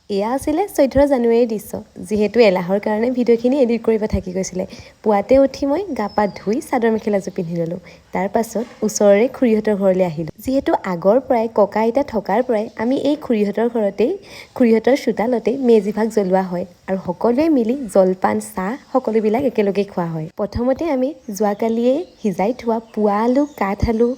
এয়া আছিলে 14 জানুৱাৰীৰ দৃশ্য যিহেতু এলাহৰ কাৰণে ভিডিঅ'খিনি এডিট কৰিব থাকি গৈছিলে পুৱাতে উঠি মই গা পা ধুই চাদৰ মেখেলাযোৰ পিন্ধি ল'লোঁ তাৰ পাছত ওচৰৰে খুৰীহঁতৰ ঘৰলৈ আহিলোঁ যিহেতু আগৰ পৰাই ককা আইতা থকাৰ পৰাই আমি এই খুৰীহঁতৰ ঘৰতেই খুৰীহঁতৰ চোতালতেই মেজি ভাগ জ্বলোৱা হয় আৰু সকলোৱে মিলি জলপান চাহ সকলোবিলাক একেলগে খোৱা হয় প্ৰথমতে আমি যোৱাকালিয়ে সিজাই থোৱা পুৱা আলু কাঠ আলু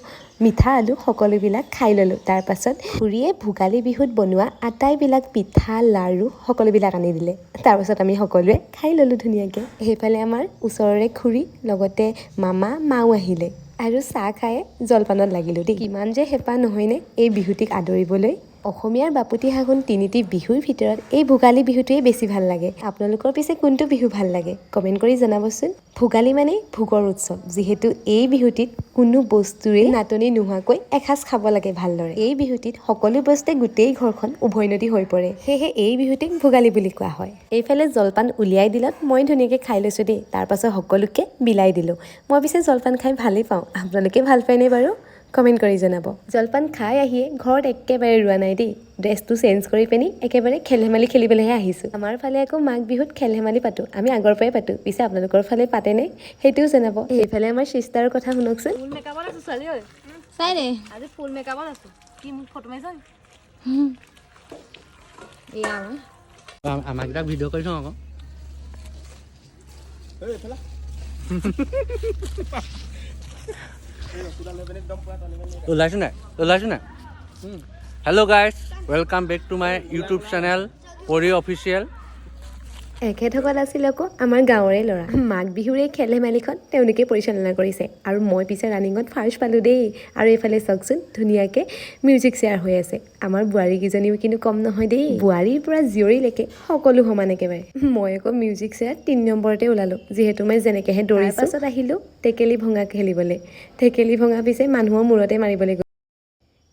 মিঠা আলু সকলোবিলাক খাই ল'লোঁ তাৰ পাছত খুৰীয়ে ভোগালী বিহুত বনোৱা আটাইবিলাক পিঠা লাড়ু সকলোবিলাক আনি দিলে তাৰ পাছত আমি সকলোৱে খাই ল'লোঁ ধুনীয়াকৈ সেইফালে আমাৰ ওচৰৰে খুৰী লগতে মামা মাও আহিলে আৰু চাহ খাই জলপানত লাগিলোঁ দেই কিমান যে হেঁপাহ নহয়নে এই বিহুটিক আদৰিবলৈ অসমীয়াৰ বাপতি সাহোন তিনিটি বিহুৰ ভিতৰত এই ভোগালী বিহুটোৱেই বেছি ভাল লাগে আপোনালোকৰ পিছে কোনটো বিহু ভাল লাগে কমেণ্ট কৰি জনাবচোন ভোগালী মানে ভোগৰ উৎসৱ যিহেতু এই বিহুটিত কোনো বস্তুৰে নাটনি নোহোৱাকৈ এসাঁজ খাব লাগে ভালদৰে এই বিহুটিত সকলো বস্তুৱে গোটেই ঘৰখন উভৈনদী হৈ পৰে সেয়েহে এই বিহুটিক ভোগালী বুলি কোৱা হয় এইফালে জলপান উলিয়াই দিলত মই ধুনীয়াকৈ খাই লৈছোঁ দেই তাৰপাছত সকলোকে বিলাই দিলোঁ মই পিছে জলপান খাই ভালেই পাওঁ আপোনালোকে ভাল পায়নে বাৰু কমেণ্ট কৰি জনাব জলপান খাই আহিয়ে ঘৰত একেবাৰে ৰোৱা নাই দেই ড্ৰেছটো চেঞ্জ কৰি পিনি একেবাৰে খেল ধেমালি খেলিবলৈহে আহিছোঁ আমাৰ ফালে আকৌ মাঘ বিহুত খেল ধেমালি পাতোঁ আমি আগৰ পৰাই পাতোঁ পিছে আপোনালোকৰ ফালে পাতেনে সেইটোও জনাব এইফালে আমাৰ চিষ্টাৰৰ কথা শুনকচোন ফুল মেকআপত আছো ছোৱালী ঐ চাই দে আজি ফুল মেকআপত আছো কি মোক ফটো মাৰিছ এয়া আমাক ভিডিঅ' কৰি থওঁ আকৌ ওলাইছো নাই hello' guys welcome back to my YouTube channel পৰি অফিচিয়েল এখেতসকল আছিল আকৌ আমাৰ গাঁৱৰে ল'ৰা মাঘ বিহুৰ এই খেল ধেমালিখন তেওঁলোকে পৰিচালনা কৰিছে আৰু মই পিছে ৰানিঙত ফাৰ্ষ্ট পালোঁ দেই আৰু এইফালে চাওকচোন ধুনীয়াকৈ মিউজিক চেয়াৰ হৈ আছে আমাৰ বোৱাৰীকেইজনীও কিন্তু কম নহয় দেই বোৱাৰীৰ পৰা জীয়ৰীলৈকে সকলো সমান একেবাৰে মই আকৌ মিউজিক চেয়াৰত 3 নম্বৰতে ওলালোঁ যিহেতু মই যেনেকৈহে দৌৰাৰ পাছত আহিলোঁ টেকেলি ভঙা খেলিবলৈ টেকেলি ভঙা পিছে মানুহৰ মূৰতে মাৰিবলৈ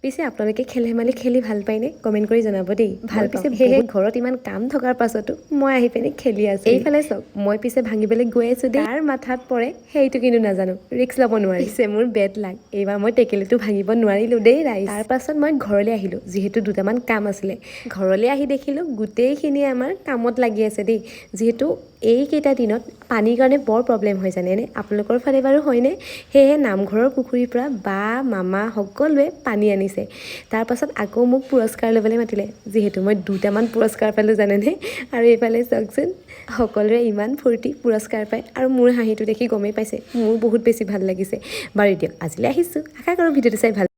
পিছে আপোনালোকে খেল ধেমালি খেলি ভাল পায়নে কমেণ্ট কৰি জনাব দেই ভাল পিছে সেয়েহে ঘৰত ইমান কাম থকাৰ পাছতো মই আহি পিনে খেলি আছোঁ এইফালে চাওক মই পিছে ভাঙিবলৈ গৈ আছোঁ দেই তাৰ মাথাত পৰে সেইটো কিন্তু নাজানো ৰিক্স ল'ব নোৱাৰিছে মোৰ বেড লাগ এইবাৰ মই টেকেলিটো ভাঙিব নোৱাৰিলোঁ দেই ৰাইজ তাৰ পাছত মই ঘৰলৈ আহিলোঁ যিহেতু দুটামান কাম আছিলে ঘৰলৈ আহি দেখিলোঁ গোটেইখিনি আমাৰ কামত লাগি আছে দেই যিহেতু এইকেইটা দিনত পানীৰ কাৰণে বৰ প্ৰব্লেম হৈ জানেনে আপোনালোকৰ ফালে বাৰু হয়নে সেয়েহে নামঘৰৰ পুখুৰীৰ পৰা বা মামা সকলোৱে পানী আনিছে তাৰ পাছত আকৌ মোক পুৰস্কাৰ ল'বলৈ মাতিলে যিহেতু মই 2টামান পুৰস্কাৰ পালোঁ জানেনে আৰু এইফালে চাওকচোন সকলোৰে ইমান ফূৰ্তি পুৰস্কাৰ পায় আৰু মোৰ হাঁহিটো দেখি গমেই পাইছে মোৰ বহুত বেছি ভাল লাগিছে বাৰু দিয়ক আজিলৈ আহিছোঁ আশা কৰোঁ ভিডিঅ'টো চাই ভাল